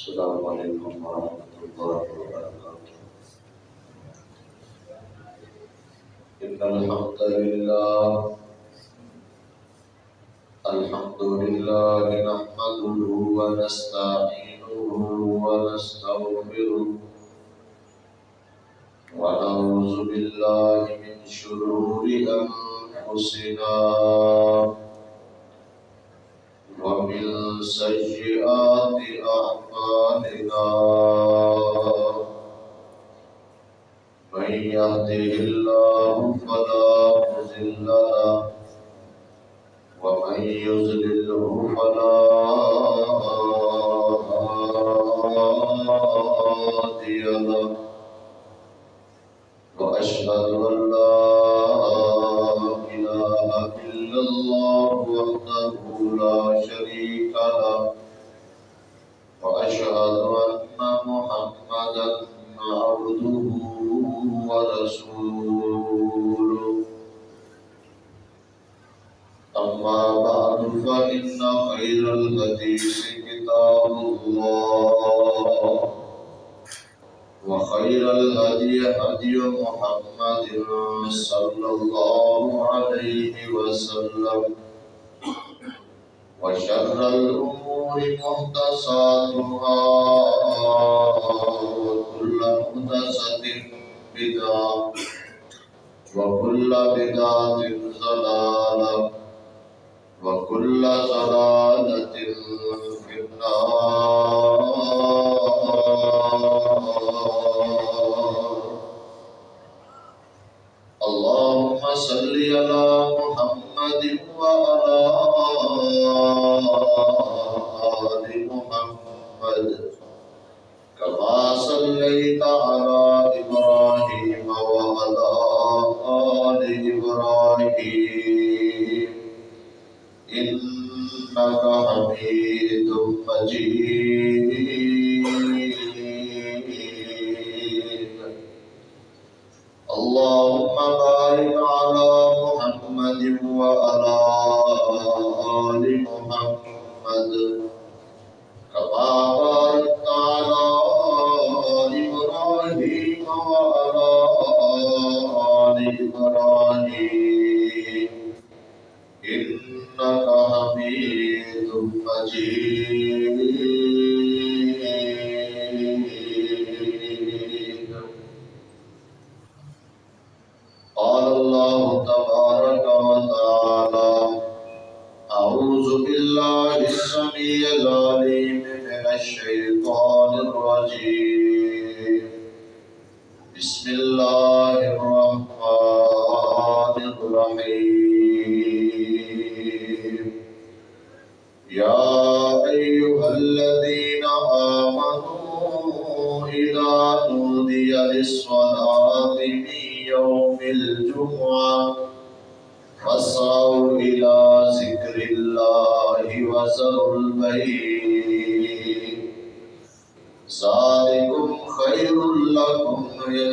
السلام علیکم ورحمۃ اللہ وبرکاتہ۔ الحمد للہ نحمده ونستعینه ونستغفره ونعوذ باللہ من شرور انفسنا ومن سیئات اعمالنا من يهده الله فلا مضل له ومن يضلله فلا هادي له وأشهد أن لا إله إلا الله وحده لا شريك له وأشهد أن محمدا عبده ورسوله أما بعد فإن خير الحديث كتاب الله وخير الهدي هدي محمد صلى الله عليه وسلم وشر الأمور محدثاتها وكل محدثة بدعة وكل بدعة ضلالة وكل ضلالة في النار۔ اللهم صل على محمد وعلى آل محمد كما صليت على إبراهيم وعلى آل إبراهيم إنك حميد مجيد۔ اللهم بارك على محمد وعلى آل محمد كما باركت على إبراهيم وعلى آل إبراهيم إنك حميد مجيد۔ قال الله تبارك وتعالى: أعوذ بالله السميع العليم من الشيطان الرجيم، بسم الله الرحمن الرحيم۔ يا أيها الذين آمنوا إذا نودي للصلاة من يوم الجمعة فاسعوا إلى ذكر الله وذروا البيع ذلكم خير لكم إن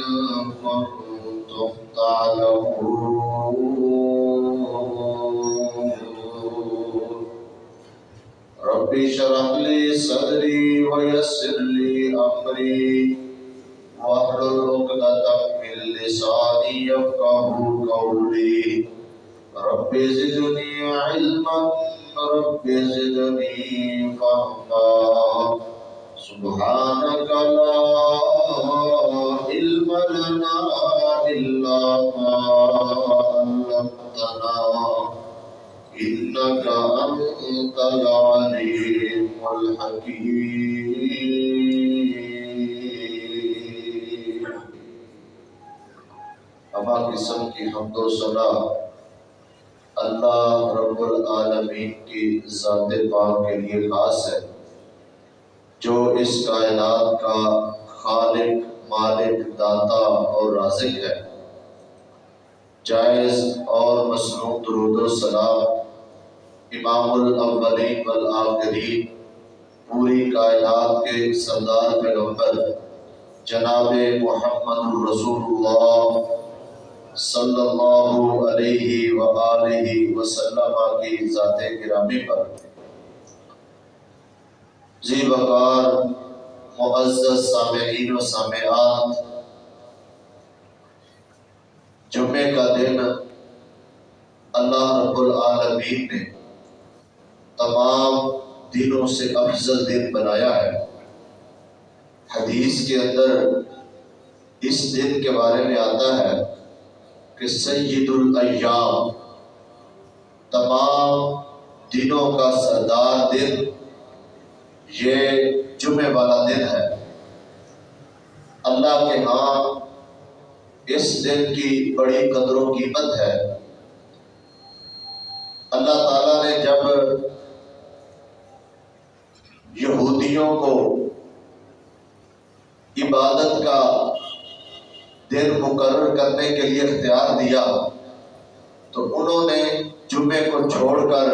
كنتم تعلمون۔ رب اشرح لي صدري ويسر لي أمري واحلل عقدة من لساني يفقهوا قولي۔ رب زدني علما رب زدني فهما سبحانك لا علم لنا إلا ما علمتنا إنك أنت العليم الحكيم۔ اما قسم کی حمد و ثنا اللہ رب العالمین کی ذات پاک کے لیے خاص ہے، جو اس کائنات کا خالق، مالک، داتا اور رازق ہے۔ جائز اور مصنوع درود و سلام امام الاولین والآخرین، پوری کائنات کے سردار پیغمبر جناب محمد رسول اللہ صلی اللہ علیہ وآلہ وسلم کی ذات گرامی پر ذی وقار معزز سامعین و سامعات، جمعے کا دن اللہ رب العالمین نے تمام دنوں سے افضل دن بنایا ہے۔ حدیث کے اندر اس دن کے بارے میں آتا ہے کہ سید الایام، تمام دنوں کا سردار دن یہ جمعے والا دن ہے۔ اللہ کے ہاں اس دن کی بڑی قدر و قیمت ہے۔ اللہ تعالیٰ نے جب یہودیوں کو عبادت کا دن مقرر کرنے کے لیے اختیار دیا تو انہوں نے جمعے کو چھوڑ کر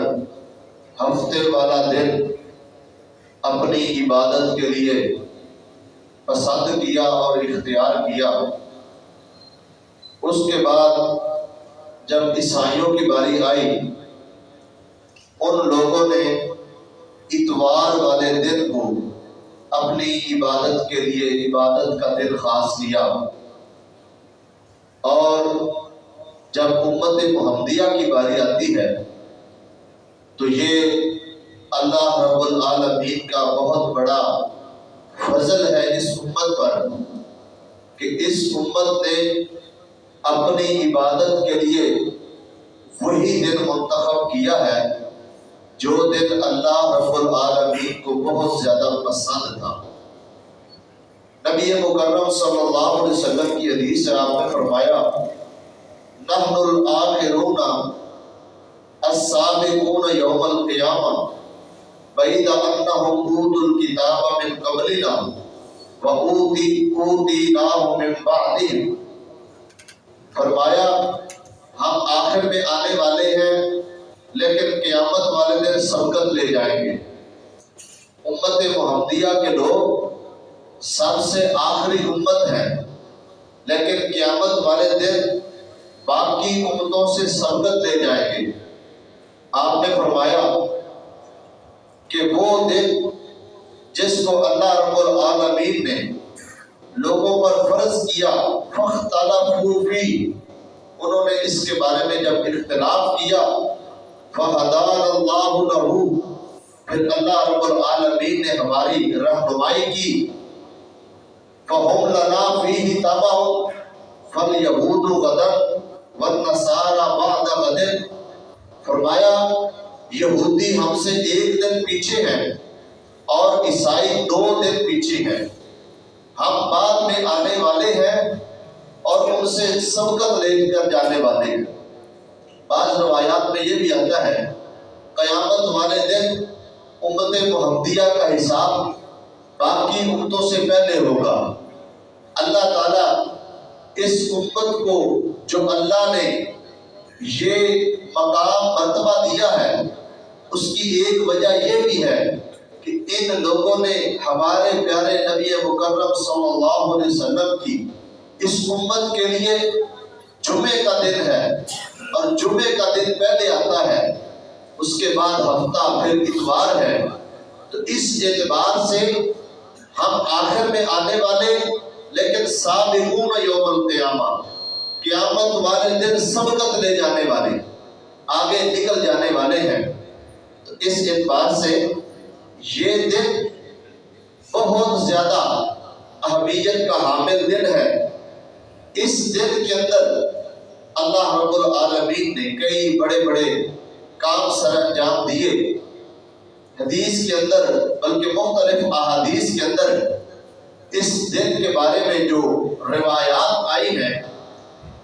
ہفتے والا دن اپنی عبادت کے لیے پسند کیا اور اختیار کیا۔ اس کے بعد جب عیسائیوں کی باری آئی، ان لوگوں نے اتوار والے دن کو اپنی عبادت کے لیے عبادت کا دن خاص کیا، اور جب امت محمدیہ کی باری آتی ہے تو یہ اللہ رب العالمین کا بہت بڑا فضل ہے اس امت پر کہ اس امت نے اپنی عبادت کے لیے وہی دن منتخب کیا ہے جو دن اللہ رب العالمین کو بہت زیادہ پسند تھا۔ نبی مکرم صلی اللہ علیہ وسلم کی حدیث ہے، آپ نے فرمایا نحن الآخرون السابقون یوم القیامہ بعید انہم اوتوا الکتاب من قبلنا وأوتیناہ من بعدہم۔ فرمایا ہم آخر میں آنے والے ہیں لیکن قیامت والے دن سبقت لے جائیں گے۔ امت محمدیہ کے لوگ سب سے آخری امت ہے، لیکن قیامت والے دن باقی امتوں سے سبقت لے جائیں گے۔ آپ نے فرمایا کہ وہ دن جس کو اللہ رب العالمین نے لوگوں پر فرض کیا، فاختلفوا فیہ، انہوں نے اس کے بارے میں جب اختلاف کیا، فہدانا اللہ لہ، پھر اللہ رب العالمین نے ہماری رہنمائی کی، فہم لنا فیہ تبع فالیہود غدا والنصارى بعد غد۔ فرمایا یہودی ہم سے ایک دن پیچھے ہیں اور عیسائی 2 دن پیچھے ہیں، ہم بعد میں آنے والے ہیں اور ان سے سبقت لے کر جانے والے ہیں۔ بعض روایات میں یہ بھی آتا ہے قیامت والے دن امت محمدیہ کا حساب باقی امتوں سے پہلے ہوگا۔ اللہ تعالیٰ اس امت کو جو اللہ نے یہ مقام مرتبہ دیا ہے، اس کی ایک وجہ یہ بھی ہے کہ ان لوگوں نے ہمارے پیارے نبی مکرم صلی اللہ علیہ وسلم کی اس امت کے لیے جمعے کا دن ہے، اور جمعے کا دن پہلے آتا ہے، اس کے بعد ہفتہ پھر اتوار ہے، تو اس اعتبار سے ہم آخر میں آنے والے لیکن سابقون یوم القیامہ، قیامت والے دن سبقت لے جانے والے، آگے نکل جانے والے ہیں۔ تو اس اعتبار سے یہ دن بہت زیادہ اہمیت کا حامل دن ہے۔ اس دن کے اندر اللہ رب العالمین نے کئی بڑے بڑے کام سر انجام دیے۔ حدیث کے اندر بلکہ مختلف احادیث کے اندر اس دن کے بارے میں جو روایات آئی ہیں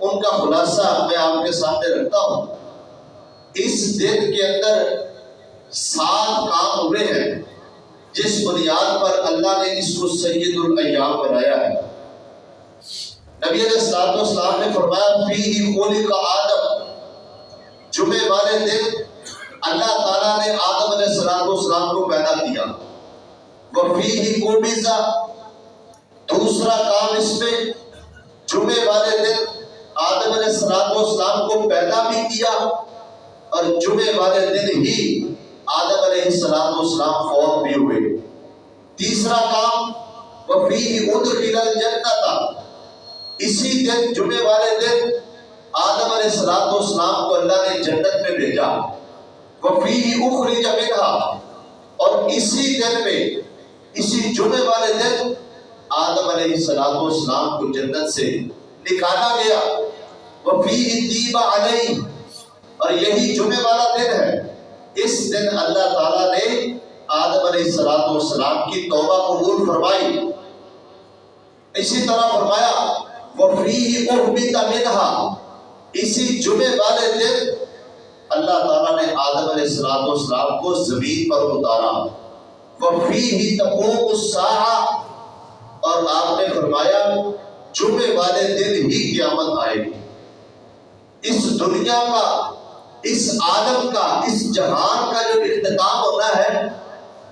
ان کا خلاصہ میں آپ کے سامنے رکھتا ہوں۔ اس دن کے اندر 7 کام ہوئے ہیں جس بنیاد پر اللہ نے اس کو سید الایام بنایا ہے۔ نبی علیہ السلام نے فرمایا فیہ خلق آدم، جمعے والے دن اللہ تعالیٰ نے آدم علیہ السلام کو پیدا کیا۔ وفیہ قبض، دوسرا کام اس میں جمعے والے دن آدم علیہ السلام کو پیدا بھی کیا اور جمعے والے دن ہی آدم علیہ السلام فوت بھی ہوئے۔ تیسرا کام وَفِيهِ أُدْخِلَ الْجَنَّةَ، اسی دن جمعے والے دن آدم علیہ السلام کو اللہ نے جنت میں بھیجا. وَفِيهِ أُخْرِجَ مِنْهَا، اور اسی دن میں، اسی جمعے والے دن آدم علیہ السلام کو جنت سے نکالا گیا. وَفِيهِ تِيبَ عَلَيْهِ، اور یہی جمعے والا دن ہے. اس دن اللہ تعالیٰ نے آدم علیہ السلام کی توبہ قبول فرمائی. اسی طرح فرمایا وَفِيهِ أُهْبِطَ مِنْهَا، اسی جمعے والے دن اللہ تعالیٰ نے آدم علیہ السلام کو زمین پر اتارا. وَفِيهِ تَقُومُ السَّاعَةُ، اور آپ نے فرمایا جمعے والے دن ہی قیامت آئے گی. اس دنیا کا، اس عالم کا، اس جہان کا جو اختتام ہونا ہے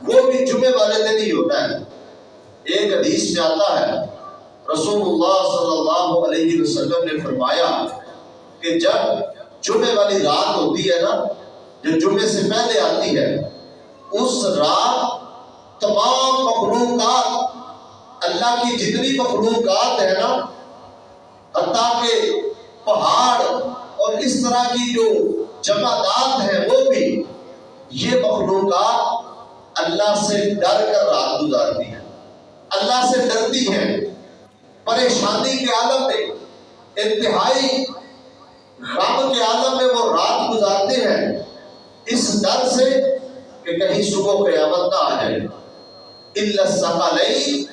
وہ بھی جمعے والے دن ہی ہونا ہے. ایک حدیث میں آتا ہے رسول اللہ صلی اللہ علیہ وسلم نے فرمایا کہ جب جمعے والی رات ہوتی ہے نا، جو جمعے سے پہلے آتی ہے، اس رات تمام مخلوقات، اللہ کی جتنی مخلوقات ہے نا، حتیٰ کہ پہاڑ اور اس طرح کی جو جمادات ہیں وہ بھی، یہ مخلوقات اللہ سے ڈر کر رات گزارتی ہیں، اللہ سے ڈرتی ہیں. پریشانی کے عالم میں، انتہائی غم کے عالم میں وہ رات گزارتے ہیں، اس ڈر سے کہ کہیں صبح قیامت نہ آ جائے. الا الثقلین،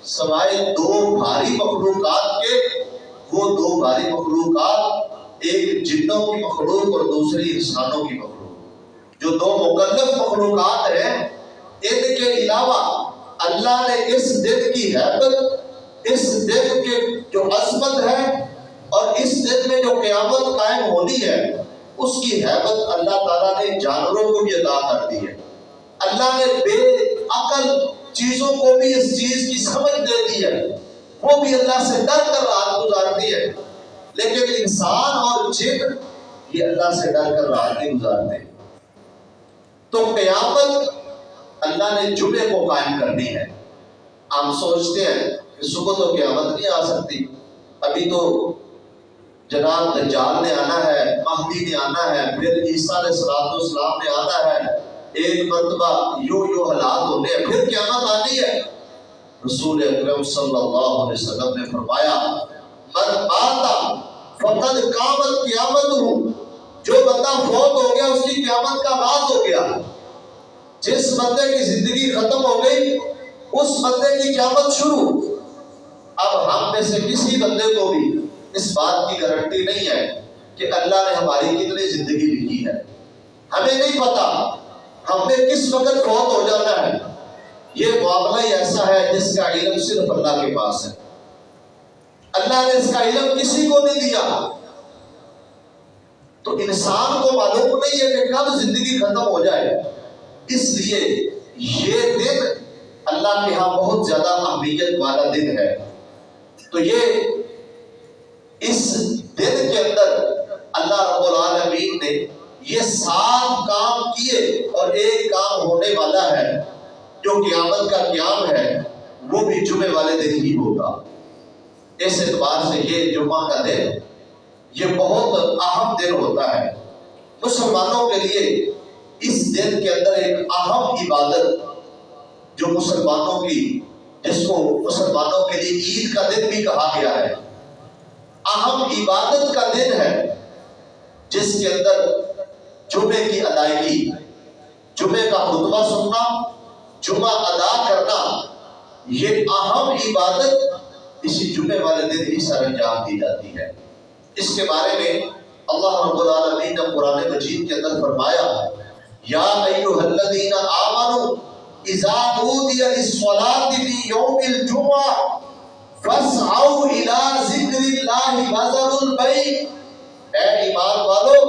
سوائے دو بھاری مخلوقات کے. وہ دو بھاری مخلوقات، ایک جنوں کی مخلوق اور دوسری انسانوں کی مخلوق. جو دو مکلف مخلوقات ہیں، ان کے علاوہ اللہ نے اس دن کی حیبت، اس دن کے جو عظمت ہے اور اس دن میں جو قیامت قائم ہونی ہے، اس کی حیبت اللہ تعالیٰ نے جانوروں کو بھی عطا کر دی ہے. اللہ نے بے عقل چیزوں کو بھی اس چیز کی سمجھ دے دی ہے، وہ بھی اللہ سے ڈر کر رات گزارتی ہے. لیکن انسان اور جن یہ اللہ سے ڈر کر رات نہیں گزارتے. تو قیامت اللہ نے جمعے کو قائم کرنی ہے. ہم سوچتے ہیں کہ صبح تو قیامت نہیں آ سکتی، ابھی تو جناب دجال نے آنا ہے، مہدی نے آنا ہے، پھر عیسیٰ علیہ السلام نے آنا ہے، ایک مرتبہ یوں حالات ہونے ہیں، پھر قیامت آنی ہے. رسول اکرم صلی اللہ علیہ وسلم نے فرمایا من مات فقد قامت قیامتہ، جو بندہ فوت ہو گیا اس کی قیامت کا آغاز ہو گیا. جس بندے کی زندگی ختم ہو گئی اس بندے کی قیامت شروع. اب ہم میں سے کسی بندے کو بھی اس بات کی گارنٹی نہیں ہے کہ اللہ نے ہماری کتنی زندگی لکھی ہے. ہمیں نہیں پتا ہم نے کس وقت فوت ہو جانا ہے. یہ معاملہ ہی ایسا ہے جس کا علم صرف اللہ کے پاس ہے. اللہ نے اس کا علم کسی کو نہیں دیا. تو انسان کو معلوم نہیں ہے کہ کب زندگی ختم ہو جائے. اس لیے یہ دن اللہ کے ہاں بہت زیادہ اہمیت والا دن ہے. تو یہ اس دن کے اندر اللہ رب العالمین نے یہ 7 کام کیے اور ایک کام ہونے والا ہے جو قیامت کا قیام ہے، وہ بھی جمعے والے دن ہی ہوگا. اس اعتبار سے یہ جمعہ کا دن یہ بہت اہم دن ہوتا ہے مسلمانوں کے لیے. اس دن کے اندر ایک اہم عبادت جو مسلمانوں کی، جس کو مسلمانوں کے لیے عید کا دن بھی کہا گیا ہے، اہم عبادت کا دن ہے جس کے اندر جمعے کی ادائیگی، جمعے کا خطبہ سننا، جمعہ ادا کرنا، یہ اہم عبادت اسی جمعے والے دن ہی سر انجام دی جاتی ہے. اس کے بارے میں اللہ رب العالمین نے قرآن مجید کے اندر فرمایا یا ایھا الذین آمنوا اذا نودی للصلاۃ فی یوم الجمعہ فاسعوا الی ذکر اللہ وذروا البیع. اے ایمان والو،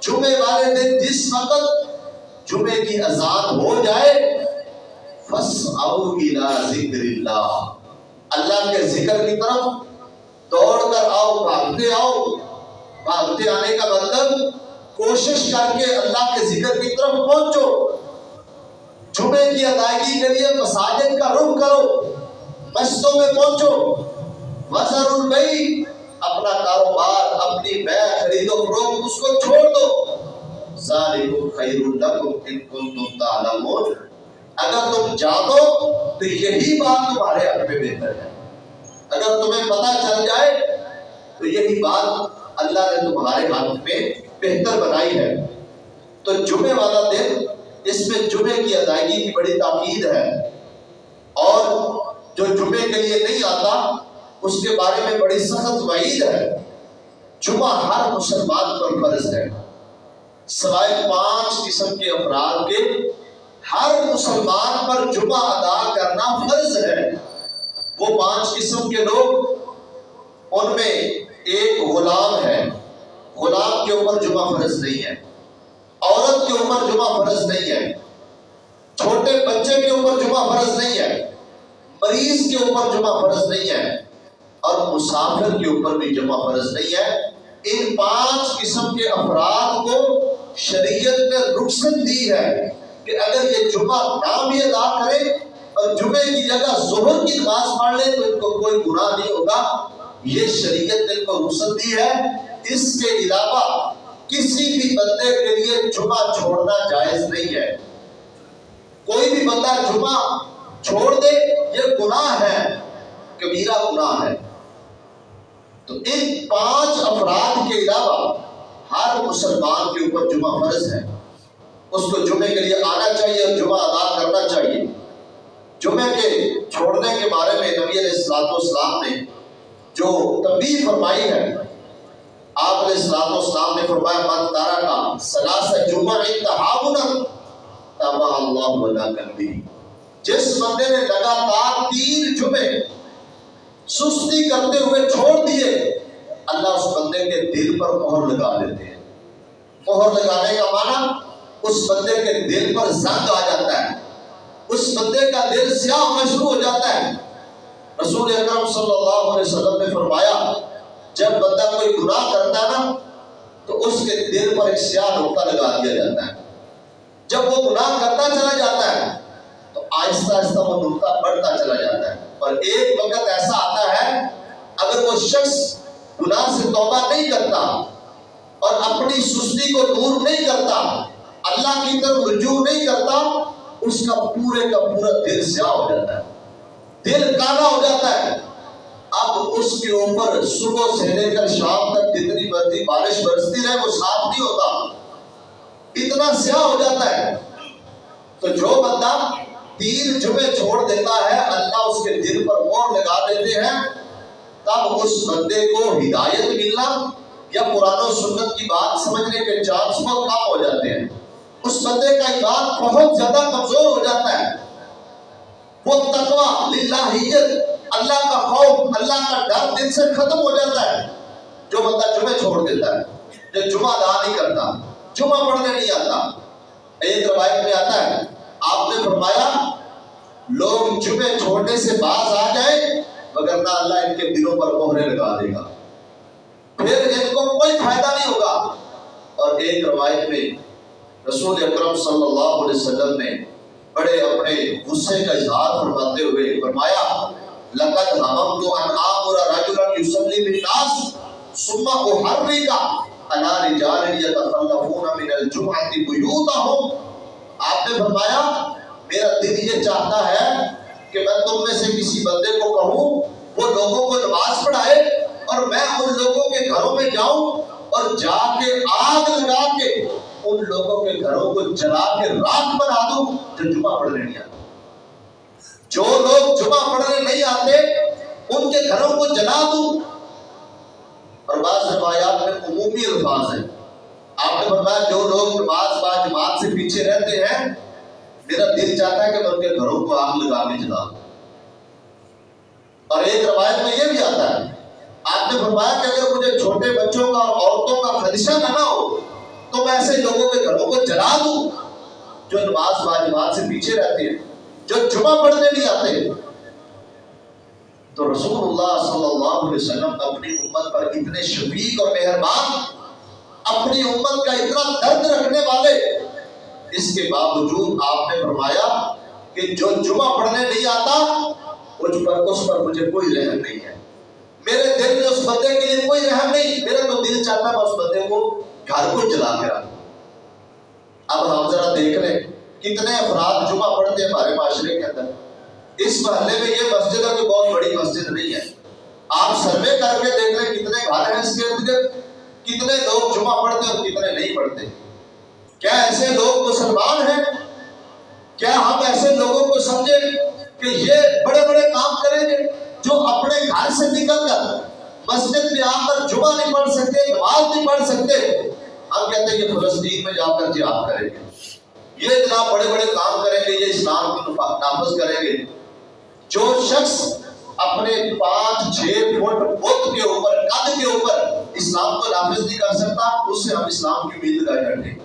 جمعے والے دن جس وقت جمعے کی اذان ہو جائے فاسعوا الی ذکر اللہ، اللہ کے ذکر کی طرف دوڑ کر آؤ، بھاگتے آؤ. بھاگتے آنے کا مطلب کوشش کر کے اللہ کے ذکر کی طرف پہنچو. جمعے کی ادائیگی کے لیے مساجد کا رخ کرو، مسجدوں میں پہنچو، وزر البئی، اپنا کاروبار، اپنی بیع خرید و فروخت اس کو چھوڑ دو۔ ذالکم خیر لکم ان کنتم تعلمون، اگر تم جانو تو یہی بات تمہارے حق میں بہتر ہے۔ اگر تمہیں پتہ چل جائے تو یہی بات اللہ نے تمہارے حق میں بہتر بنائی ہے۔ تو جمعے والا دن، اس میں جمعے کی ادائیگی کی بڑی تاکید ہے، اور جو جمعے کے لیے نہیں آتا اس کے بارے میں بڑی سخت وعید ہے۔ جمعہ ہر مسلمان پر فرض ہے، سوائے 5 قسم کے افراد کے ہر مسلمان پر جمعہ ادا کرنا فرض ہے۔ وہ 5 قسم کے لوگ، ان میں ایک غلام ہے، غلام کے اوپر جمعہ فرض نہیں ہے، عورت کے اوپر جمعہ فرض نہیں ہے، چھوٹے بچے کے اوپر جمعہ فرض نہیں ہے، مریض کے اوپر جمعہ فرض نہیں ہے، اور مسافر کے اوپر بھی جمعہ فرض نہیں ہے۔ ان 5 قسم کے افراد کو شریعت نے رخصت دی ہے کہ اگر یہ جمعہ نہ بھی ادا کرے اور جمعے کی جگہ ظہر کی نماز پڑھ لے تو ان کو کوئی گناہ نہیں ہوگا۔ یہ شریعت نے ان کو رخصت دی ہے۔ اس کے علاوہ کسی بھی بندے کے لیے جمعہ چھوڑنا جائز نہیں ہے۔ کوئی بھی بندہ جمعہ چھوڑ دے یہ گناہ ہے، کبیرہ گناہ ہے۔ تو ان 5 افراد کے علاوہ ہر مسلمان کے اوپر جمعہ فرض ہے، اس کو جمعے کے لیے آنا چاہیے اور جمعہ ادا کرنا چاہیے۔ جمعے کے چھوڑنے کے بارے میں نبی علیہ السلام نے جو تنبیہ فرمائی ہے، آپ علیہ السلام نے فرمایا من ترک ثلاث جمع تہاونا تابع اللہ علی قلبہ، جس بندے نے لگاتار 3 جمعے سستی کرتے ہوئے چھوڑ دیے، اللہ اس بندے کے دل پر مہر لگا دیتے ہیں۔ مہر لگانے کا معنی اس بندے کے دل پر زنگ آ جاتا ہے، اس بندے کا دل سیاہ ہونا شروع ہو جاتا ہے۔ رسول اکرم صلی اللہ علیہ وسلم نے فرمایا جب بندہ کوئی گناہ کرتا ہے نا تو اس کے دل پر ایک سیاہ نقطہ لگا دیا جاتا ہے۔ جب وہ گناہ کرتا چلا جاتا ہے تو آہستہ آہستہ وہ نقطہ بڑھتا چلا جاتا ہے، اور ایک وقت ایسا آتا ہے اگر وہ شخص گناہ سے توبہ نہیں کرتا اور اپنی سستی کو دور نہیں کرتا، اللہ کی طرف رجوع نہیں کرتا، اس کا پورے کا پورا دل سیاہ ہو جاتا ہے، دل کالا ہو جاتا ہے۔ اب اس کے اوپر صبح سے لے کر شام تک جتنی مرضی بارش برستی رہے وہ صاف نہیں ہوتا، اتنا سیاہ ہو جاتا ہے۔ تو جو بندہ 3 جمعے چھوڑ دیتا ہے اللہ اس کے دل پر مہر لگا دیتے ہیں، تب اس بندے کو ہدایت ملنا یا قرآن و سنت کی بات سمجھنے کے چانس بہت کم ہو جاتے ہیں۔ اس بندے کا ایمان بہت زیادہ کمزور ہو جاتا ہے، وہ تقوی للہیت، اللہ کا خوف، اللہ کا ڈر دل سے ختم ہو جاتا ہے۔ جو بندہ جمعے چھوڑ دیتا ہے، جو جمعہ ادا نہیں کرتا، جمعہ پڑھنے نہیں آتا۔ ایک روایت میں آتا ہے آپ نے فرمایا لوگ جمعے چھوڑنے سے باز آ جائے وگرنہ اللہ ان کے دلوں پر مہریں لگا دے گا، پھر ان کو کوئی فائدہ نہیں ہوگا۔ اور ایک روایت میں رسول اکرم صلی اللہ علیہ وسلم نے بڑے اپنے غصے کا اظہار فرماتے ہوئے فرمایا لقد هممت ان آمر رجلا يصلي بالناس ثم احرق على رجال يتخلفون من الجمعة بيوتهم۔ آپ نے فرمایا میرا دل یہ چاہتا ہے کہ میں تم میں سے کسی بندے کو کہوں وہ لوگوں کو نماز پڑھائے اور میں ان لوگوں کے گھروں میں جاؤں اور جا کے آگ لگا کے ان لوگوں کے گھروں کو جلا کے راکھ بنا دوں جو جمعہ پڑھنے نہیں آتے۔ جو لوگ جمعہ پڑھنے نہیں آتے ان کے گھروں کو جلا دوں۔ اور بعض روایات میں عمومی الفاظ ہیں، آپ نے فرمایا جو لوگ نماز با جماعت سے پیچھے رہتے ہیں میرا دل چاہتا ہے کہ میں ان کے گھروں کو آگ لگا کے جلا دوں۔ اور ایک روایت میں یہ بھی آتا ہے آپ نے فرمایا کہ اگر مجھے چھوٹے بچوں کا اور عورتوں کا خدشہ نہ ہو تو میں ایسے لوگوں کے گھروں کو جلا دوں جو نماز با جماعت سے پیچھے رہتے ہیں، جو جمعہ پڑھنے نہیں آتے۔ تو رسول اللہ صلی اللہ علیہ وسلم اپنی امت پر اتنے شفیق اور مہربان، اپنی امت کا اتنا درد رکھنے والے، اس کے باوجود آپ نے فرمایا کہ جو جمعہ پڑھنے نہیں آتا اس پر مجھے کوئی رحم نہیں ہے، میرے دل میں اس بندے کے لیے کوئی رحم نہیں، میرا تو دل چاہتا ہے میں اس بندے کو گھر کو جلا کے رکھوں۔ اب ہم ذرا دیکھ لیں کتنے افراد جمعہ پڑھتے ہیں ہمارے معاشرے کے اندر۔ اس محلے میں یہ مسجد ہے کوئی بہت بڑی مسجد نہیں ہے، آپ سروے کر کے دیکھ لیں کتنے گھر ہیں اس کے ارد گرد، کتنے لوگ جمعہ پڑھتے ہیں اور کتنے نہیں پڑھتے۔ کیا ایسے لوگ مسلمان ہیں؟ کیا ہم ایسے لوگوں کو سمجھیں کہ یہ بڑے بڑے کام کریں گے جو اپنے گھر سے نکل کر مسجد میں آ کر جمعہ نہیں پڑھ سکتے، نماز نہیں پڑھ سکتے؟ ہم کہتے ہیں کہ فلسطین میں جا کر جہاد کریں گے، یہ جناب بڑے بڑے کام کریں گے، یہ اسلام کو نافذ کریں گے۔ جو شخص اپنے 5-6 فٹ بت کے اوپر، قد کے اوپر اسلام کو نافذ نہیں کر سکتا، اس سے ہم اسلام کی امید لگائے کرتے ہیں۔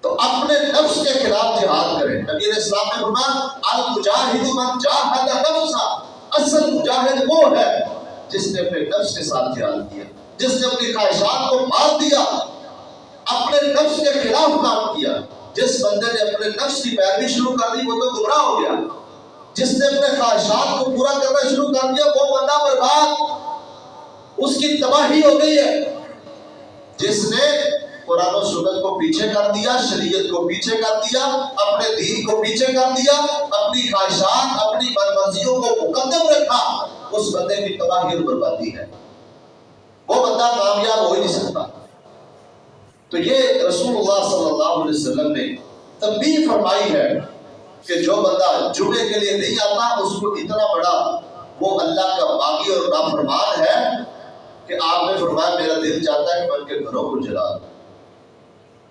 تو اپنے نفس کے خلاف جہاد کریں۔ نبی علیہ السلام نے فرمایا المجاہد من جاہد نفسہ، اصل مجاہد وہ ہے جس نے اپنے نفس کے ساتھ جہاد کیا، جس نے اپنی خواہشات کو مار دیا، اپنے نفس کے خلاف کام کیا۔ جس بندے نے اپنے نفس کی پیروی شروع کر دی وہ تو گمراہ ہو گیا، جس نے اپنے خواہشات کو پورا کرنا شروع کر دیا وہ بندہ برباد، اس کی تباہی ہو گئی ہے۔ جس نے قرآن و سنت کو پیچھے کر دیا، شریعت کو پیچھے کر دیا، اپنے دین کو پیچھے کر دیا، اپنی خواہشات، اپنی بدمرضیوں کو مقدم رکھا، اس بندے کی تباہی اور بربادی ہے، وہ بندہ کامیاب ہو ہی نہیں سکتا۔ تو یہ رسول اللہ صلی اللہ علیہ وسلم نے تنبیہ فرمائی ہے کہ جو بندہ جمعے کے لیے نہیں آتا اس کو اتنا بڑا وہ اللہ کا باغی اور نافرمان ہے کہ آپ نے فرمایا میرا دل چاہتا ہے کہ میں ان کے گھروں کو جلا دوں۔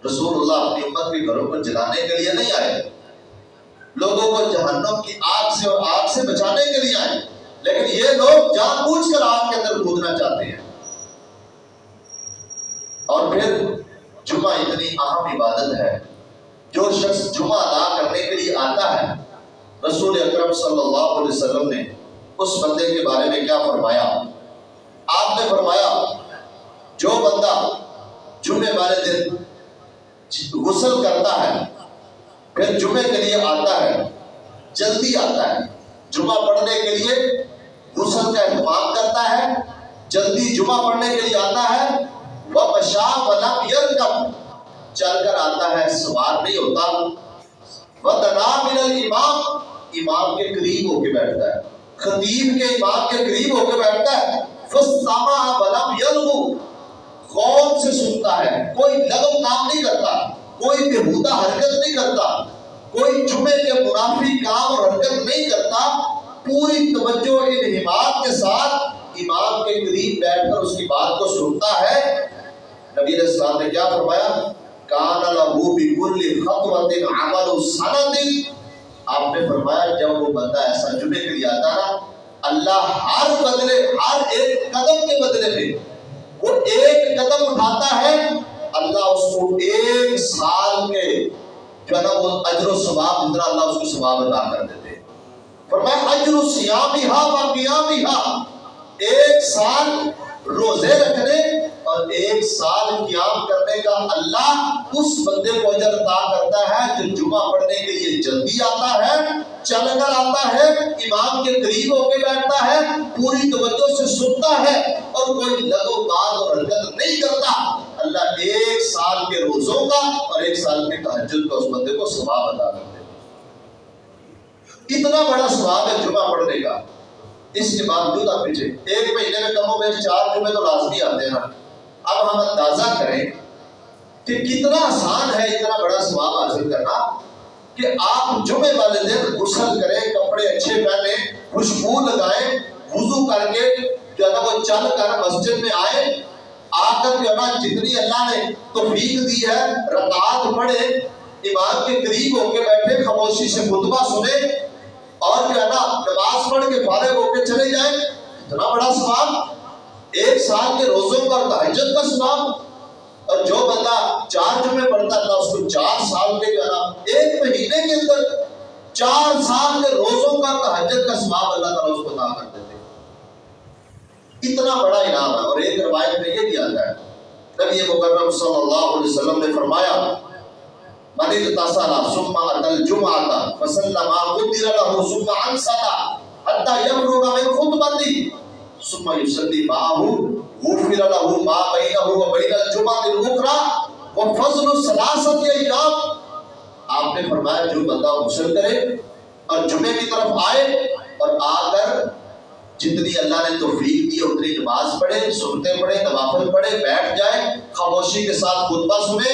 رسول اللہ اپنی امت کے گھروں کو جلانے کے لیے نہیں آئے، لوگوں کو جہنم کی آگ سے اور آگ سے بچانے کے لیے آئے، لیکن یہ لوگ جان بوجھ کر آگ کے اندر کودنا چاہتے ہیں۔ اور پھر جمعہ اتنی اہم عبادت ہے، جو شخص جمعہ ادا کرنے کے لیے آتا ہے، رسول اکرم صلی اللہ علیہ وسلم نے اس بندے کے بارے میں کیا فرمایا؟ آپ نے فرمایا جو بندہ جمعے والے دن غسل کرتا ہے، پھر جمعے کے لیے آتا ہے، جلدی آتا ہے، جمعہ پڑھنے کے لیے غسل کا اہتمام کرتا ہے، جلدی جمعہ پڑھنے کے لیے آتا ہے، وَمَشَىٰ وَلَمْ يَرْكَبْ، چل کر آتا ہے، سوار نہیں ہوتا، وَدَنَا مِنَ الْإِمَامِ، امام کے قریب ہو کے بیٹھتا ہے، خطیب کے امام کے قریب ہو کے بیٹھتا ہے، فَاسْتَمَعَ وَلَمْ يَلْغُ، غور سے سنتا ہے، کوئی لغو کام نہیں کرتا، کوئی بےہودہ حرکت نہیں کرتا، کوئی جمعے کے منافی کام اور حرکت نہیں کرتا، پوری توجہ انہماک کے ساتھ امام کے قریب بیٹھ کر اس کی بات کو سنتا ہے۔ نبی علیہ السلام نے کیا فرمایا؟ کان لہو بکل خطوۃ عمل سنۃ، آپ نے فرمایا جب وہ بندہ ایسا جمعے کے لیے آتا نا، اللہ ہر بدلے، ہر ایک قدم کے بدلے میں وہ ایک قدم اٹھاتا ہے، اللہ اس کو 1 سال کے جو ہے نا وہ اجر و ثواب اتنا اللہ اس کو ثواب عطا کر دیتے ہیں۔ فرمایا اجر صیامھا و قیامھا، 1 سال روزے رکھنے اور 1 سال قیام کرنے کا اللہ اس بندے کو اجر عطا کرتا ہے جو جمعہ پڑھنے کے لیے جلدی آتا ہے، چل کر آتا ہے، امام کے قریب ہو کے بیٹھتا ہے، پوری توجہ سے سنتا ہے اور کوئی لغو بات اور حرکت نہیں کرتا، اللہ 1 سال کے روزوں کا اور 1 سال کے تہجد کا اس بندے کو ثواب عطا کرتے ہیں۔ اتنا بڑا ثواب ہے جمعہ پڑھنے کا۔ اس کے باوجود آپ پیچھے 1 مہینے میں کم و بیش 4 جمعے تو لازمی آتے ہیں نا۔ اب ہم اندازہ کریں کہ کتنا آسان ہے اتنا بڑا ثواب حاصل کرنا کہ آپ جمعے والے دن غسل کریں، کپڑے اچھے پہنیں، خوشبو لگائیں، وضو کر کے جو ہے نا وہ چل کر مسجد میں آئے، آ کر جو ہے نا جتنی اللہ نے توفیق دی ہے رکعات پڑھے، امام کے قریب ہو کے بیٹھے، خاموشی سے خطبہ سنیں اور جو ہے نا نماز پڑھ کے فارغ ہو کے چلے جائیں، اتنا بڑا ثواب، 1 سال کے روزوں کا تہجد کا ثواب۔ اور جو بندہ 4 جمعے پڑھتا اللہ اس کو 4 سال کے جو ہے نا 1 مہینے کے اندر 4 سال کے روزوں کا تہجد کا ثواب اللہ تعالیٰ اس کو عطا کر دیتے ہیں۔ اتنا بڑا انعام ہے۔ اور ایک روایت میں یہ بھی آتا ہے نبی مکرم صلی اللہ علیہ وسلم نے فرمایا من اغتسل ثم اتى الجمعة فصلى ما قدر له ثم انصت حتى يبلغ من خطبته ثم يصلي معه غفر له ما بينه وبين الجمعة الأخرى وفضل ثلاثة أيام. آپ نے فرمایا جو بندہ غسل کرے اور جمعے کی طرف آئے اور آ کر جتنی اللہ نے توفیق دی اتنی نماز پڑھے، سنتیں پڑھے، نوافل پڑھے، بیٹھ جائے، خاموشی کے ساتھ خطبہ سنے،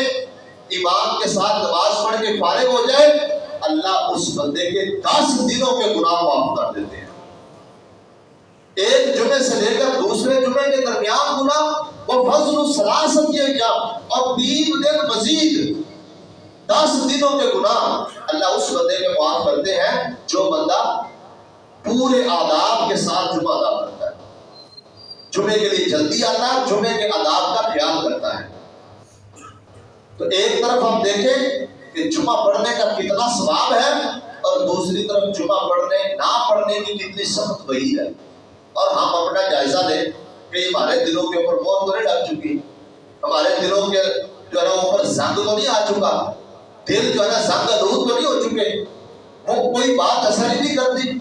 امام کے ساتھ نماز پڑھ کے فارغ ہو جائے، اللہ اس بندے کے 10 دنوں کے گناہ معاف کر دیتے ہیں. ایک جمعے سے لے کر دوسرے جمعے کے درمیان گناہ وہ فضل ثلاثۃ ایام اور 3 دن مزید 10 دنوں کے گناہ اللہ اس بندے کے معاف کرتے ہیں جو بندہ پورے آداب کے ساتھ جمعہ ادا کرتا ہے، جمعے کے لیے جلدی آتا ہے، جمعے کے آداب کا خیال کرتا ہے. تو ایک طرف ہم دیکھیں کہ جمعہ پڑھنے کا کتنا ثواب ہے اور دوسری طرف جمعہ پڑھنے نہ پڑھنے کی کتنی سخت وعید ہے. اور ہم اپنا جائزہ لیں کہ ہمارے دلوں کے اوپر مہر تو نہیں لگ چکی، ہمارے دلوں کے جو ہے نا اوپر زنگ تو نہیں آ چکا، دل جو ہے نا زنگ آلود تو نہیں ہو چکے، وہ کوئی بات اثر ہی نہیں کرتی،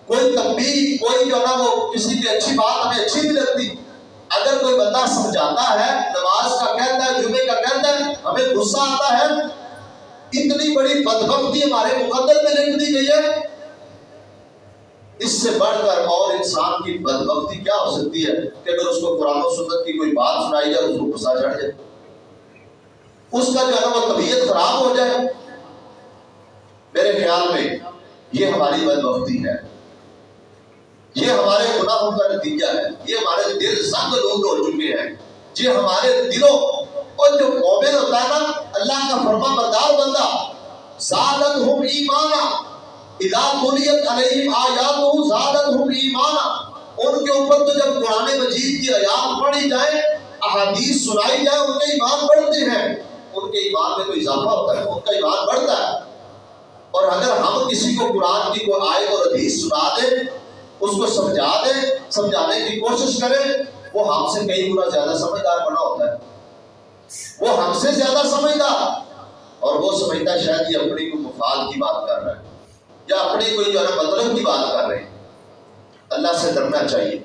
کوئی تنبیہ، کوئی جو ہے نا وہ کسی کی اچھی بات ہمیں اچھی نہیں لگتی. اگر کوئی بندہ سمجھاتا ہے، نماز کا کہتا ہے، جمعے کا کہتا ہے، ہمیں غصہ آتا ہے. اتنی بڑی بدبختی ہمارے مقدر میں لکھ دی گئی ہے، اس سے بڑھ کر اور انسان کی بدبختی کیا ہو سکتی ہے کہ اگر اس کو قرآن و سنت کی کوئی بات سنائی جائے اس کو غصہ چڑھ جائے، اس کا جو ہے نا وہ طبیعت خراب ہو جائے. میرے خیال میں یہ ہماری بدبختی ہے، یہ ہمارے گناہوں کا نتیجہ ہے، یہ ہمارے دل زنگ آلود ہو چکے ہیں، یہ ہمارے دلوں اور جو مومن ہوتا ہے نا اللہ کا فرما بردار بندہ زادتہم ایمانا اذا تلیت علیہم آیاتہ زادتہم ایمانا، ان کے اوپر تو جب قرآن مجید کی آیات پڑھی جائے، احادیث سنائی جائے، ان کے ایمان بڑھتے ہیں، ان کے ایمان میں کوئی اضافہ ہوتا ہے، ان کا ایمان بڑھتا ہے. اور اگر ہم کسی کو قرآن کی کوئی آیت اور حدیث سنا دیں، اس کو سمجھا دیں، سمجھانے کی کوشش کریں، وہ ہم سے کئی گنا زیادہ سمجھدار بنا ہوتا ہے، وہ ہم سے زیادہ سمجھدار، اور وہ سمجھتا ہے شاید یہ اپنی کوئی مفاد کی بات کر رہا ہے یا اپنی کوئی جو ہے مطلب کی بات کر رہے ہیں. اللہ سے ڈرنا چاہیے.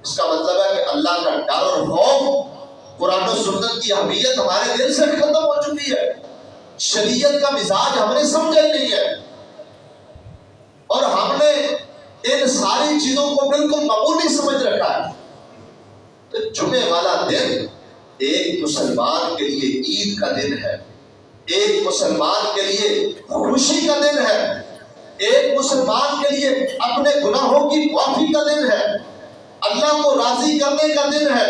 اس کا مطلب ہے کہ اللہ کا ڈر اور خوف، قرآن و سنت کی اہمیت ہمارے دل سے ختم ہو چکی ہے، شریعت کا مزاج ہم نے سمجھا ہی نہیں ہے، اور ہم نے ان ساری چیزوں کو بالکل معمولی سمجھ رکھا ہے. تو جمعے والا دن ایک مسلمان کے لیے عید کا دن ہے، ایک مسلمان کے لیے خوشی کا دن ہے، ایک مسلمان کے لیے اپنے گناہوں کی معافی کا دن ہے، اللہ کو راضی کرنے کا دن ہے،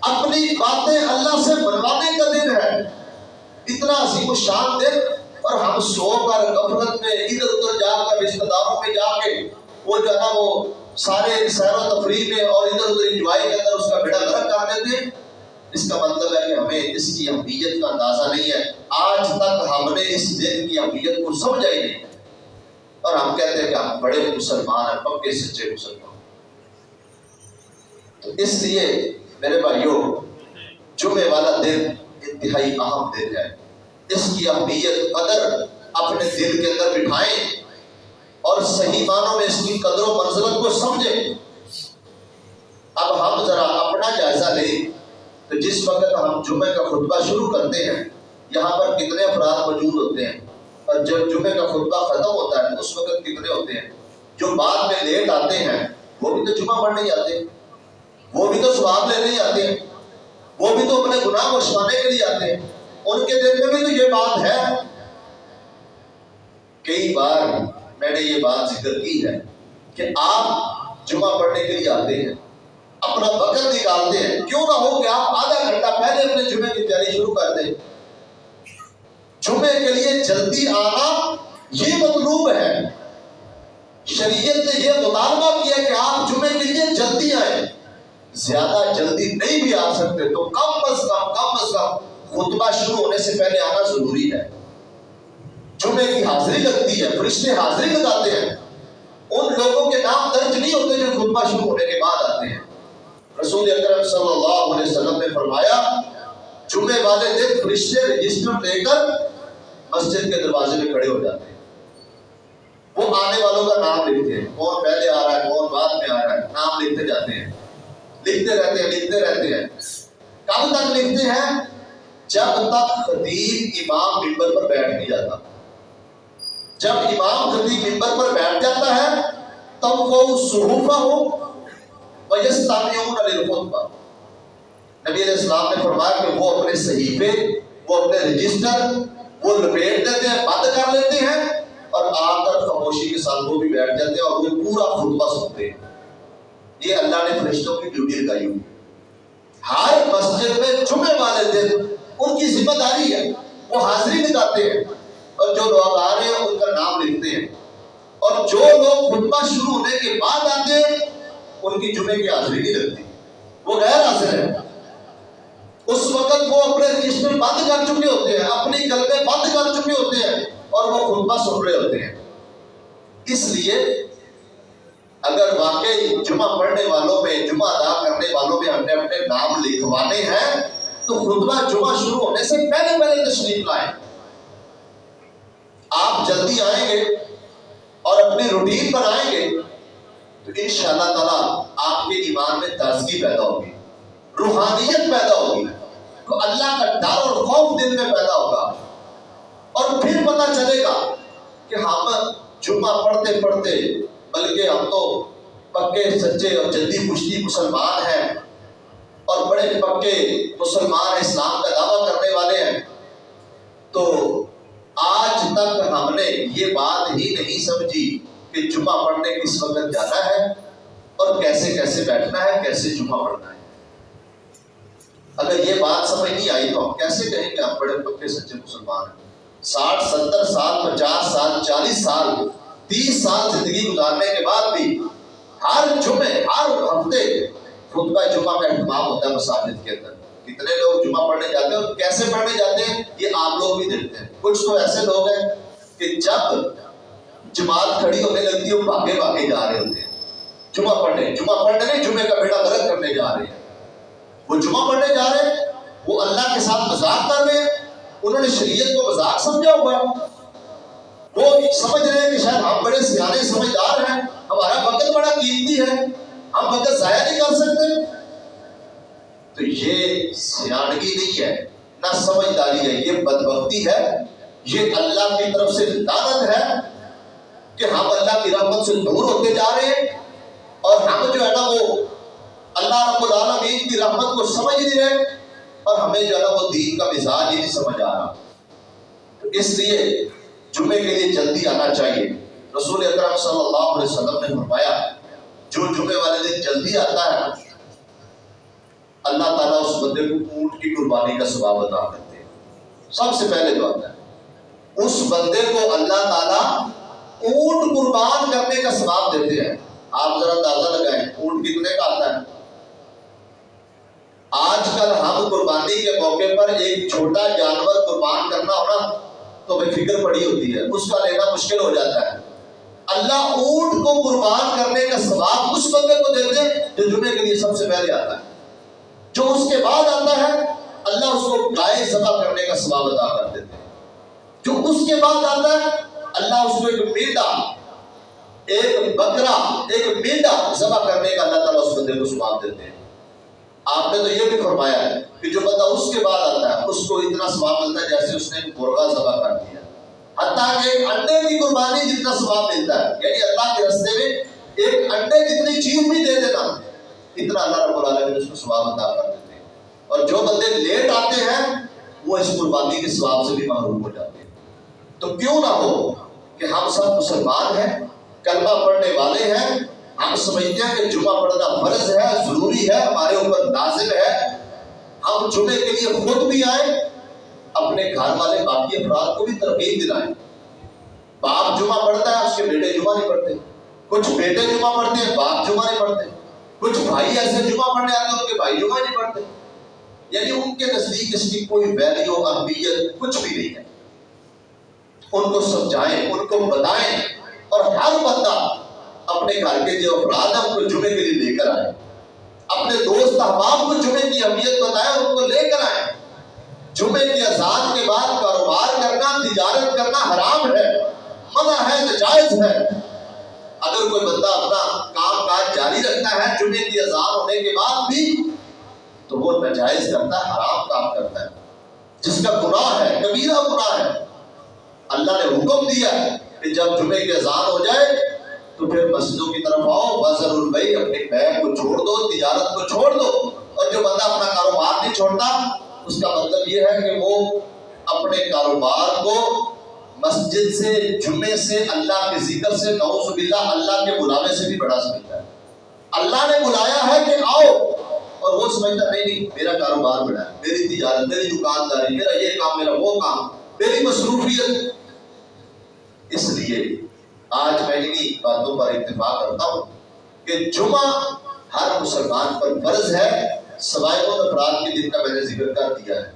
اپنی باتیں اللہ سے منوانے کا دن ہے. اتنا عظیم الشان دن، اور ہم سو کر غفلت میں ادھر ادھر جا کر رشتہ داروں میں جا کے وہ جو ہے نا وہ سارے سیر و تفریح میں اور ادھر ادھر انجوائے کے اندر اس کا بیڑا غرق کر دیتے ہیں. اس کا مطلب ہے کہ ہمیں اس کی اہمیت کا اندازہ نہیں ہے. آج تک ہم نے اس دن کی اہمیت کو سمجھا ہی نہیں، اور ہم کہتے ہیں کہ ہم بڑے مسلمان ہیں، پکے سچے مسلمان. تو اس لیے میرے بھائیوں، جمعے والا دن انتہائی اہم دن ہے. اس کی اہمیت قدر اپنے دل کے اندر بٹھائیں اور صحیح معنوں میں اس کی قدر و منزلت کو سمجھیں. اب ہم ذرا اپنا جائزہ لیں تو جس وقت ہم جمعے کا خطبہ شروع کرتے ہیں، یہاں پر کتنے افراد موجود ہوتے ہیں، اور جب جمعے کا خطبہ ختم ہوتا ہے اس وقت کتنے ہوتے ہیں. جو بعد میں لیٹ آتے ہیں وہ بھی تو جمعہ پڑھنے ہی آتے ہیں، وہ بھی تو ثواب لینے ہی آتے ہیں، وہ بھی تو اپنے گناہ کو چھپانے کے لیے آتے ہیں. ان کے دل میں بھی تو یہ بات ہے. کئی بار میں نے یہ بات ذکر کی ہے کہ آپ جمعہ پڑھنے کے لیے آتے ہیں، اپنا وقت نکالتے ہیں، کیوں نہ ہو کہ آپ آدھا گھنٹہ پہلے اپنے جمعے کی تیاری شروع کر دیں. جمعے کے لیے جلدی آنا یہ مطلوب ہے. شریعت نے یہ مطالبہ کیا کہ آپ جمعے کے لیے جلدی آئیں. زیادہ جلدی نہیں بھی آ سکتے تو کم از کم خطبہ شروع ہونے سے پہلے آنا ضروری ہے. جمعے کی حاضری لگتی ہے، فرشتے حاضری لگاتے ہیں، ان لوگوں کے نام درج نہیں ہوتے جو خطبہ شروع ہونے کے بعد آتے ہیں. رسول اکرم صلی اللہ علیہ وسلم نے فرمایا جمعے والے دن فرشتے رجسٹر لے کر مسجد کے دروازے میں کھڑے ہو جاتے ہیں، وہ آنے والوں کا نام لکھتے ہیں، کون پہلے آ رہا ہے کون بعد میں آ رہا ہے، نام لکھتے جاتے ہیں، لکھتے رہتے ہیں۔ کب تک لکھتے ہیں؟ جب تک خطیب امام منبر پر بیٹھ نہیں جاتا۔ جب امام خطیب منبر پر بیٹھ جاتا ہے تب وہ صحفہ وَيَسْتَمِعُونَ لِلْخُطْبَةِ، نبی علیہ السلام نے فرمایا کہ وہ اپنے صحیفے، وہ اپنے رجسٹر وہ لپیٹ دیتے ہیں، بند کر لیتے ہیں اور آ کر خاموشی کے ساتھ وہ بھی بیٹھ جاتے ہیں اور وہ پورا خطبہ سنتے ہیں۔ یہ اللہ نے فرشتوں کی ڈیوٹی لگائی ہوئی۔ ہر مسجد میں جمعے والے دن ان کی ذمہ داری ہے، وہ حاضری لگاتے ہیں اور جو لوگ آ رہے ہیں ان کا نام لکھتے ہیں، اور جو لوگ خطبہ شروع ہونے کے بعد آتے ہیں ان کی جمعے کی حاضری نہیں لگتی، وہ غیر حاضر ہیں۔ اس وقت وہ اپنے رجسٹر بند کر چکے ہوتے ہیں، اپنی قلبیں بند کر چکے ہوتے ہیں اور وہ خطبہ سن رہے ہوتے ہیں۔ اس لیے اگر واقعی جمعہ پڑھنے والوں میں، جمعہ ادا کرنے والوں میں ہم نے اپنے نام لکھوانے ہیں تو خطبہ جمعہ شروع ہونے سے پہلے تشریف لائیں۔ آپ جلدی آئیں گے اور اپنی روٹین پر آئیں گے تو انشاءاللہ تعالیٰ آپ کے ایمان میں تازگی پیدا ہوگی، روحانیت پیدا ہوگی، تو اللہ کا ڈر اور خوف دل میں پیدا ہوگا، اور پھر پتہ چلے گا کہ ہم جمعہ پڑھتے پڑھتے بلکہ ہم تو پکے سچے اور جلدی پشتی مسلمان ہیں اور بڑے پکے مسلمان اسلام کا دعویٰ کرنے والے ہیں، تو آج تک ہم نے یہ بات ہی نہیں سمجھی کہ جمعہ پڑھنے کس وقت جانا ہے اور کیسے کیسے بیٹھنا ہے، کیسے جمعہ پڑھنا ہے۔ اگر یہ بات سمجھ نہیں آئی تو ہم کیسے کہیں کہ ہم بڑے پکے سچے مسلمان ہیں؟ 60 70 سال 50 سال 40 سال 30 سال زندگی گزارنے کے بعد بھی ہر جمعے ہر ہفتے خطبہ جمعہ کا اہتمام ہوتا ہے مساجد کے اندر۔ کتنے لوگ جمعہ پڑھنے جاتے ہیں اور کیسے پڑھنے جاتے ہیں یہ آپ لوگ بھی دیکھتے ہیں۔ کچھ تو ایسے لوگ ہیں کہ جب جماعت کھڑی ہونے لگتی ہے وہ بھاگے جا رہے ہوتے ہیں جمعہ پڑھنے نہیں، جمعے کا بیڑا غرق کرنے جا رہے ہیں۔ وہ جمعہ پڑھنے جا رہے ہیں، وہ اللہ کے ساتھ مذاق کر رہے ہیں، انہوں نے شریعت کو مذاق سمجھا ہوا ہے، وہ سمجھ رہے ہیں کہ شاید ہم بڑے سیانے سمجھدار ہیں، ہمارا وقت بڑا قیمتی ہے، ہم وقت ضائع نہیں کر سکتے۔ تو یہ سیانگی نہیں ہے، نہ سمجھداری ہے، یہ بدبختی ہے، یہ اللہ کی طرف سے لعنت ہے کہ ہم اللہ کی رحمت سے دور ہوتے جا رہے ہیں، اور ہم جو ہے نا وہ اللہ رب العالمین کی رحمت کو سمجھ نہیں رہے، اور ہمیں جو ہے نا وہ دین کا مزاج ہی نہیں سمجھ آ رہا۔ تو اس لیے جمعے کے لیے جلدی آنا چاہیے۔ رسول اکرم صلی اللہ علیہ وسلم نے فرمایا جو جمعے والے دن جلدی آتا ہے اللہ تعالیٰ اس بندے کو اونٹ کی قربانی کا ثواب عطا کرتے ہیں۔ سب سے پہلے جو آتا ہے اس بندے کو اللہ تعالیٰ اونٹ قربان کرنے کا ثواب دیتے ہیں۔ آپ ذرا اندازہ لگائیں اونٹ کتنے کا آتا ہے؟ آج کل ہم قربانی کے موقع پر ایک چھوٹا جانور قربان کرنا ہونا تو بے فکر پڑی ہوتی ہے، اس کا لینا مشکل ہو جاتا ہے۔ اللہ اونٹ کو قربان کرنے کا ثواب اس بندے کو دیتے ہیں جو جمعے کے لیے سب سے پہلے آتا ہے۔ جو اس کے بعد آتا ہے اللہ اس کو گائے ذبح کرنے کا ثواب عطا کر دیتے ہیں۔ جو اس کے بعد آتا ہے اللہ اس کو ایک مینڈا، ایک بکرا، ایک مینڈا ذبح کرنے کا اللہ تعالیٰ اس بندے کو ثواب دیتے ہیں۔ آپ نے تو یہ بھی فرمایا ہے کہ جو بندہ اس کے بعد آتا ہے اس کو اتنا ثواب ملتا ہے جیسے اس نے ایک مرغا ذبح کر دیا، حتیٰ کہ ایک انڈے کی قربانی جتنا ثواب ملتا ہے، یعنی اللہ کے راستے میں ایک انڈے جتنی چیز بھی دے دینا اتنا اللہ رب العالمین اس کو ثواب عطا کر دیتے ہیں۔ اور جو بندے لیٹ آتے ہیں وہ اس قربانی کے ثواب سے بھی محروم ہو جاتے ہیں۔ تو کیوں نہ ہو کہ ہم سب مسلمان ہیں، کلمہ پڑھنے والے ہیں، ہم سمجھتے ہیں کہ جمعہ پڑھنا فرض ہے، ضروری ہے، ہمارے اوپر لازم ہے، ہم جمعے کے لیے خود بھی آئیں، اپنے گھر والے باقی افراد کو بھی ترغیب دلائیں۔ باپ جمعہ پڑھتا ہے اس کے بیٹے جمعہ نہیں پڑھتے، کچھ بیٹے جمعہ پڑھتے ہیں باپ جمعہ نہیں پڑھتے، کچھ بھائی ایسے جمعہ پڑھنے آتے ہیں ان کے بھائی جمعہ نہیں پڑھتے، یعنی ان کے نزدیک اس کی کوئی ویلیو اہمیت کچھ بھی نہیں ہے۔ ان کو سمجھائیں، ان کو بتائیں، اور ہر بندہ اپنے گھر کے جو افراد ہیں ان کو جمعے کے لیے لے کر آئے، اپنے دوست احباب کو جمعے کی اہمیت بتائیں، ان کو لے کر آئیں۔ جمعے کی اذان کے بعد کاروبار کرنا، تجارت کرنا حرام ہے، منع ہے، ناجائز ہے۔ اگر کوئی بندہ اپنا کام کاج جاری رکھتا ہے جمعے کی اذان ہونے کے بعد بھی تو وہ ناجائز کرتا ہے، حرام کام کرتا ہے، جس کا گناہ ہے، کبیرہ گناہ ہے۔ اللہ نے حکم دیا کہ جب جمعے کی اذان ہو جائے تو پھر مسجدوں کی طرف آؤ، وزر البیع، اپنے بیع کو چھوڑ دو، تجارت کو چھوڑ دو۔ اور جو بندہ اپنا کاروبار نہیں چھوڑتا اس کا مطلب یہ ہے کہ وہ اپنے کاروبار کو مسجد سے، جمعے سے، اللہ کے ذکر سے، نعوذ باللہ اللہ کے بلانے سے بھی بڑھا سکتا ہے۔ اللہ نے بلایا ہے کہ آؤ، اور وہ سمجھتا نہیں میرا کاروبار بڑا ہے، میری تجارت، میری دکانداری، میرا یہ کام، میرا وہ کام، میری مصروفیت۔ اس لیے آج میں انہی باتوں پر اتفاق کرتا ہوں کہ جمعہ ہر مسلمان پر فرض ہے، سوائے ان افراد کے جن کا میں نے ذکر کر دیا ہے۔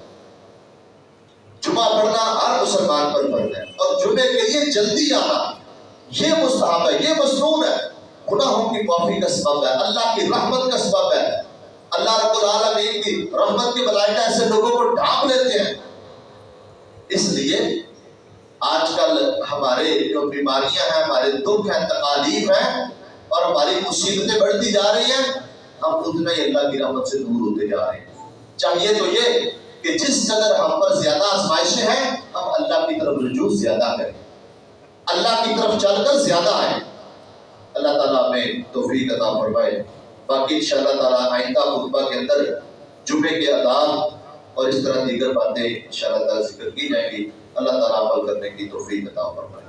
جمعہ پڑھنا ہر مسلمان پر فرض ہے، اور جمعے کے لیے جلدی آنا یہ مستحب ہے، یہ مسنون ہے، گناہوں کی معافی کا سبب ہے، اللہ کی رحمت کا سبب ہے۔ اللہ رب العالمین کی رحمت کے ملائکہ ایسے لوگوں کو ڈھانپ لیتے ہیں۔ اس لیے آج کل ہمارے جو بیماریاں ہیں، ہمارے دکھ ہیں، تکالیف ہیں، اور ہماری مصیبتیں بڑھتی جا رہی ہیں، ہم اتنا ہی اللہ کی رحمت سے دور ہوتے جا رہے ہیں۔ چاہیے تو یہ کہ جس قدر ہم پر زیادہ آزمائشیں ہیں ہم اللہ کی طرف رجوع زیادہ کریں، اللہ کی طرف چل کر زیادہ آئیں۔ اللہ تعالیٰ ہمیں توفیق عطا فرمائے۔ باقی انشاءاللہ تعالیٰ آئندہ خطبہ کے اندر جمعے کے آداب اور اس طرح دیگر باتیں انشاءاللہ تعالیٰ ذکر کی جائیں گی۔ اللہ تعالیٰ عمل کرنے کی توفیق عطا فرمائے۔